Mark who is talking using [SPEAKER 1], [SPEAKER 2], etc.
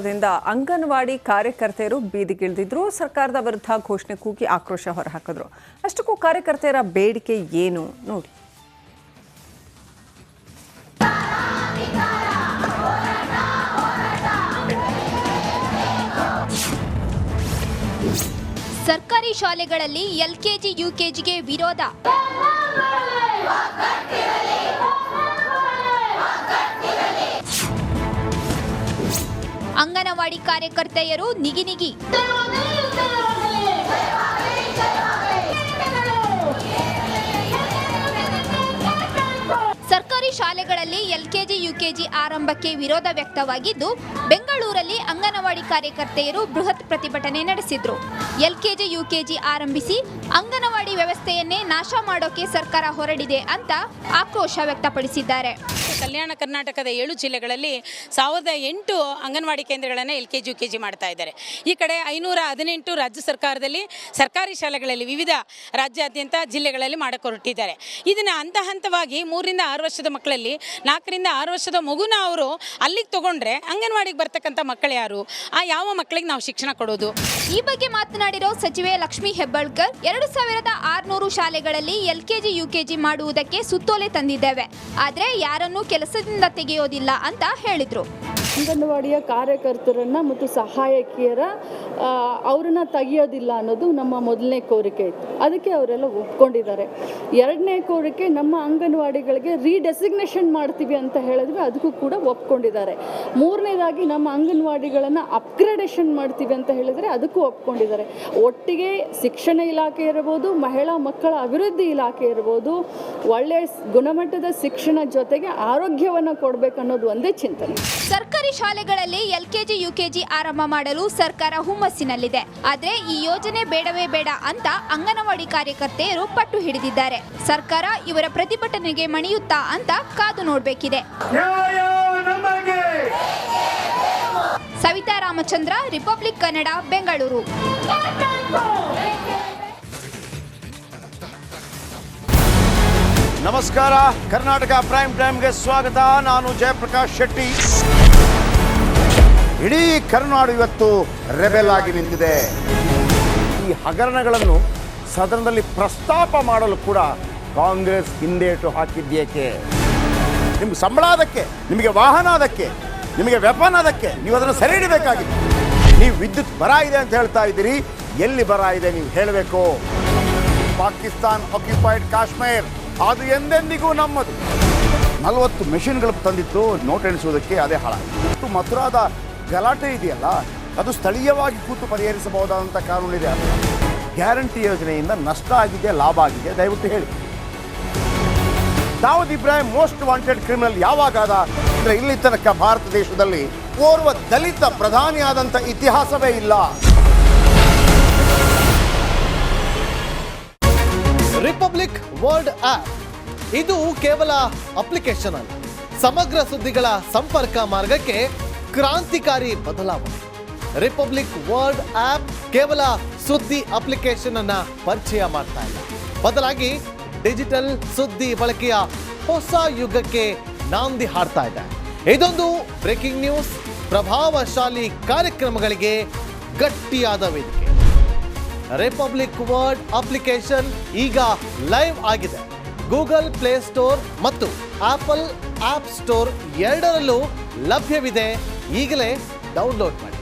[SPEAKER 1] ದಿಂದ ಅಂಗನವಾಡಿ ಕಾರ್ಯಕರ್ತೆಯರು ಬೀದಿಗಿಳಿದಿದ್ರು. ಸರ್ಕಾರದ ವಿರುದ್ಧ ಘೋಷಣೆ ಕೂಗಿ ಆಕ್ರೋಶ ಹೊರಹಾಕಿದ್ರು. ಅಷ್ಟಕ್ಕೂ ಕಾರ್ಯಕರ್ತೆಯರ ಬೇಡಿಕೆ ಏನು ನೋಡಿ.
[SPEAKER 2] ಸರ್ಕಾರಿ ಶಾಲೆಗಳಲ್ಲಿ ಎಲ್ಕೆಜಿ ಯುಕೆಜಿಗೆ ವಿರೋಧ. ಅಂಗನವಾಡಿ ಕಾರ್ಯಕರ್ತೆಯರು ನಿಗಿನಿಗಿ. ಸರ್ಕಾರಿ ಶಾಲೆಗಳಲ್ಲಿ ಎಲ್ಕೆಜಿ ಯುಕೆಜಿ ಆರಂಭಕ್ಕೆ ವಿರೋಧ ವ್ಯಕ್ತವಾಗಿದ್ದು, ಬೆಂಗಳೂರಲ್ಲಿ ಅಂಗನವಾಡಿ ಕಾರ್ಯಕರ್ತೆಯರು ಬೃಹತ್ ಪ್ರತಿಭಟನೆ ನಡೆಸಿದ್ರು. ಎಲ್ಕೆಜಿ ಯುಕೆಜಿ ಆರಂಭಿಸಿ ಅಂಗನವಾಡಿ ವ್ಯವಸ್ಥೆಯನ್ನೇ ನಾಶ ಮಾಡೋಕೆ ಸರ್ಕಾರ ಹೊರಡಿದೆ ಅಂತ ಆಕ್ರೋಶ ವ್ಯಕ್ತಪಡಿಸಿದ್ದಾರೆ.
[SPEAKER 3] ಕಲ್ಯಾಣ ಕರ್ನಾಟಕದ 7 ಜಿಲ್ಲೆಗಳಲ್ಲಿ 1008 ಅಂಗನವಾಡಿ ಕೇಂದ್ರಗಳನ್ನು ಎಲ್ಕೆಜಿ ಯುಕೆಜಿ ಮಾಡ್ತಾ ಇದ್ದಾರೆ. ಈ ಕಡೆ 518 ರಾಜ್ಯ ಸರ್ಕಾರದಲ್ಲಿ ಸರ್ಕಾರಿ ಶಾಲೆಗಳಲ್ಲಿ ವಿವಿಧ ರಾಜ್ಯಾದ್ಯಂತ ಜಿಲ್ಲೆಗಳಲ್ಲಿ ಮಾಡಕ್ಕೆ ಹೊರಟಿದ್ದಾರೆ. ಇದನ್ನು ಹಂತ ಹಂತವಾಗಿ 3 ರಿಂದ 6 ವರ್ಷದ ಮಕ್ಕಳಲ್ಲಿ 4 ರಿಂದ 6 ವರ್ಷದ ಮಗುನ ಅವರು ಅಲ್ಲಿಗೆ ತಗೊಂಡ್ರೆ ಅಂಗನವಾಡಿಗೆ ಬರ್ತಕ್ಕಂಥ ಮಕ್ಕಳು ಯಾರು? ಯಾವ ಮಕ್ಕಳಿಗೆ ನಾವು ಶಿಕ್ಷಣ ಕೊಡೋದು?
[SPEAKER 2] ಈ ಬಗ್ಗೆ ಮಾತನಾಡಿರೋ ಸಚಿವೆ ಲಕ್ಷ್ಮೀ ಹೆಬ್ಬಾಳ್ಕರ್, 2600 ಶಾಲೆಗಳಲ್ಲಿ ಎಲ್ಕೆಜಿ ಯುಕೆಜಿ ಮಾಡುವುದಕ್ಕೆ ಸುತ್ತೋಲೆ ತಂದಿದ್ದೇವೆ, ಆದರೆ ಯಾರನ್ನೂ ಕೆಲಸದಿಂದ ತೆಗೆಯೋದಿಲ್ಲ ಅಂತ ಹೇಳಿದ್ರು.
[SPEAKER 4] ಅಂಗನವಾಡಿಯ ಕಾರ್ಯಕರ್ತರನ್ನು ಮತ್ತು ಸಹಾಯಕಿಯರ ಅವರನ್ನ ತೆಗೆಯೋದಿಲ್ಲ ಅನ್ನೋದು ನಮ್ಮ ಮೊದಲನೇ ಕೋರಿಕೆ ಇತ್ತು. ಅದಕ್ಕೆ ಅವರೆಲ್ಲ ಒಪ್ಕೊಂಡಿದ್ದಾರೆ. 2ನೇ ಕೋರಿಕೆ, ನಮ್ಮ ಅಂಗನವಾಡಿಗಳಿಗೆ ರೀಡೆಸಿಗ್ನೇಷನ್ ಮಾಡ್ತೀವಿ ಅಂತ ಹೇಳಿದ್ವಿ, ಅದಕ್ಕೂ ಕೂಡ ಒಪ್ಕೊಂಡಿದ್ದಾರೆ. 3ನೇದಾಗಿ ನಮ್ಮ ಅಂಗನವಾಡಿಗಳನ್ನು ಅಪ್ಗ್ರೇಡೇಷನ್ ಮಾಡ್ತೀವಿ ಅಂತ ಹೇಳಿದರೆ ಅದಕ್ಕೂ ಒಪ್ಕೊಂಡಿದ್ದಾರೆ. ಒಟ್ಟಿಗೆ ಶಿಕ್ಷಣ ಇಲಾಖೆ ಇರ್ಬೋದು, ಮಹಿಳಾ ಮಕ್ಕಳ ಅಭಿವೃದ್ಧಿ ಇಲಾಖೆ ಇರ್ಬೋದು, ಒಳ್ಳೆಯ ಗುಣಮಟ್ಟದ ಶಿಕ್ಷಣ ಜೊತೆಗೆ ಆರೋಗ್ಯವನ್ನು ಕೊಡಬೇಕನ್ನೋದು ಒಂದೇ ಚಿಂತನೆ.
[SPEAKER 2] ಸರ್ಕಾರಿ ಶಾಲೆಗಳಲ್ಲಿ ಎಲ್ಕೆಜಿ ಯುಕೆಜಿ ಆರಂಭ ಮಾಡಲು ಸರ್ಕಾರ ಹುಮ್ಮಸ್ಸಿನಲ್ಲಿದೆ. ಆದರೆ ಈ ಯೋಜನೆ ಬೇಡವೇ ಬೇಡ ಅಂತ ಅಂಗನವಾಡಿ ಕಾರ್ಯಕರ್ತೆಯರು ಪಟ್ಟು ಹಿಡಿದಿದ್ದಾರೆ. ಸರ್ಕಾರ ಇವರ ಪ್ರತಿಭಟನೆಗೆ ಮಣಿಯುತ್ತಾ ಅಂತ ಕಾದು ನೋಡಬೇಕಿದೆ. ಸವಿತಾ ರಾಮಚಂದ್ರ, ರಿಪಬ್ಲಿಕ್ ಕನ್ನಡ, ಬೆಂಗಳೂರು.
[SPEAKER 5] ನಮಸ್ಕಾರ, ಕರ್ನಾಟಕ ಪ್ರೈಮ್ ಟೈಮ್ಗೆ ಸ್ವಾಗತ. ನಾನು ಜಯಪ್ರಕಾಶ್ ಶೆಟ್ಟಿ. ಇಡೀ ಕರ್ನಾಡು ಇವತ್ತು ರೆಬೆಲ್ ಆಗಿ ನಿಂತಿದೆ. ಈ ಹಗರಣಗಳನ್ನು ಸದನದಲ್ಲಿ ಪ್ರಸ್ತಾಪ ಮಾಡಲು ಕೂಡ ಕಾಂಗ್ರೆಸ್ ಹಿಂದೇಟು ಹಾಕಿದ್ದೇಕೆ? ನಿಮ್ಗೆ ಸಂಬಳ ಅದಕ್ಕೆ, ನಿಮಗೆ ವಾಹನ ಅದಕ್ಕೆ, ನಿಮಗೆ ವೆಪನ್ ಅದಕ್ಕೆ, ನೀವು ಅದನ್ನು ಸೆರೆ ಹಿಡಿಬೇಕಾಗಿತ್ತು. ನೀವು ವಿದ್ಯುತ್ ಬರ ಇದೆ ಅಂತ ಹೇಳ್ತಾ ಇದ್ದೀರಿ, ಎಲ್ಲಿ ಬರ ಇದೆ ನೀವು ಹೇಳಬೇಕು. ಪಾಕಿಸ್ತಾನ್ ಆಕ್ಯುಪೈಡ್ ಕಾಶ್ಮೀರ್ ಅದು ಎಂದೆಂದಿಗೂ ನಮ್ಮದು. 40 ಮೆಷಿನ್ಗಳು ತಂದಿತ್ತು ನೋಟ್ ಎಣಿಸುವುದಕ್ಕೆ, ಅದೇ ಹಾಳಾಯಿತು. ಮಥುರಾದ ಗಲಾಟೆ ಇದೆಯಲ್ಲ, ಅದು ಸ್ಥಳೀಯವಾಗಿ ಕೂತು ಪರಿಹರಿಸಬಹುದಾದಂಥ ಕಾನೂನಿದೆ. ಗ್ಯಾರಂಟಿ ಯೋಜನೆಯಿಂದ ನಷ್ಟ ಆಗಿದೆ, ಲಾಭ ಆಗಿದೆ, ದಯವಿಟ್ಟು ಹೇಳಿ. Dawood Ibrahim most wanted criminal ಯಾವಾಗಾದ ಅಂದರೆ ಇಲ್ಲಿ ತನಕ ಭಾರತ ದೇಶದಲ್ಲಿ ಓರ್ವ ದಲಿತ ಪ್ರಧಾನಿಯಾದಂಥ ಇತಿಹಾಸವೇ ಇಲ್ಲ.
[SPEAKER 6] ರಿಪಬ್ಲಿಕ್ ವರ್ಲ್ಡ್ ಆಪ್ ಇದು ಕೇವಲ ಅಪ್ಲಿಕೇಶನ್ ಅಲ್ಲ, ಸಮಗ್ರ ಸುದ್ದಿಗಳ ಸಂಪರ್ಕ ಮಾರ್ಗಕ್ಕೆ ಕ್ರಾಂತಿಕಾರಿ ಬದಲಾವಣೆ. ರಿಪಬ್ಲಿಕ್ ವರ್ಲ್ಡ್ ಆಪ್ ಕೇವಲ ಸುದ್ದಿ ಅಪ್ಲಿಕೇಶನ್ ಅನ್ನ ಪರಿಚಯ ಮಾಡ್ತಾ ಇಲ್ಲ, ಬದಲಾಗಿ ಡಿಜಿಟಲ್ ಸುದ್ದಿ ಬಳಕೆಯ ಹೊಸ ಯುಗಕ್ಕೆ ನಾಂದಿ ಹಾಡ್ತಾ ಇದೆ. ಇದೊಂದು ಬ್ರೇಕಿಂಗ್ ನ್ಯೂಸ್, ಪ್ರಭಾವಶಾಲಿ ಕಾರ್ಯಕ್ರಮಗಳಿಗೆ ಗಟ್ಟಿಯಾದ ವೇದಿಕೆ. ರಿಪಬ್ಲಿಕ್ ವರ್ಲ್ಡ್ ಅಪ್ಲಿಕೇಶನ್ ಈಗ ಲೈವ್ ಆಗಿದೆ. ಗೂಗಲ್ ಪ್ಲೇ ಸ್ಟೋರ್ ಮತ್ತು ಆಪಲ್ ಆಪ್ ಸ್ಟೋರ್ ಎರಡರಲ್ಲೂ ಲಭ್ಯವಿದೆ. ಈಗಲೇ ಡೌನ್ಲೋಡ್ ಮಾಡಿ.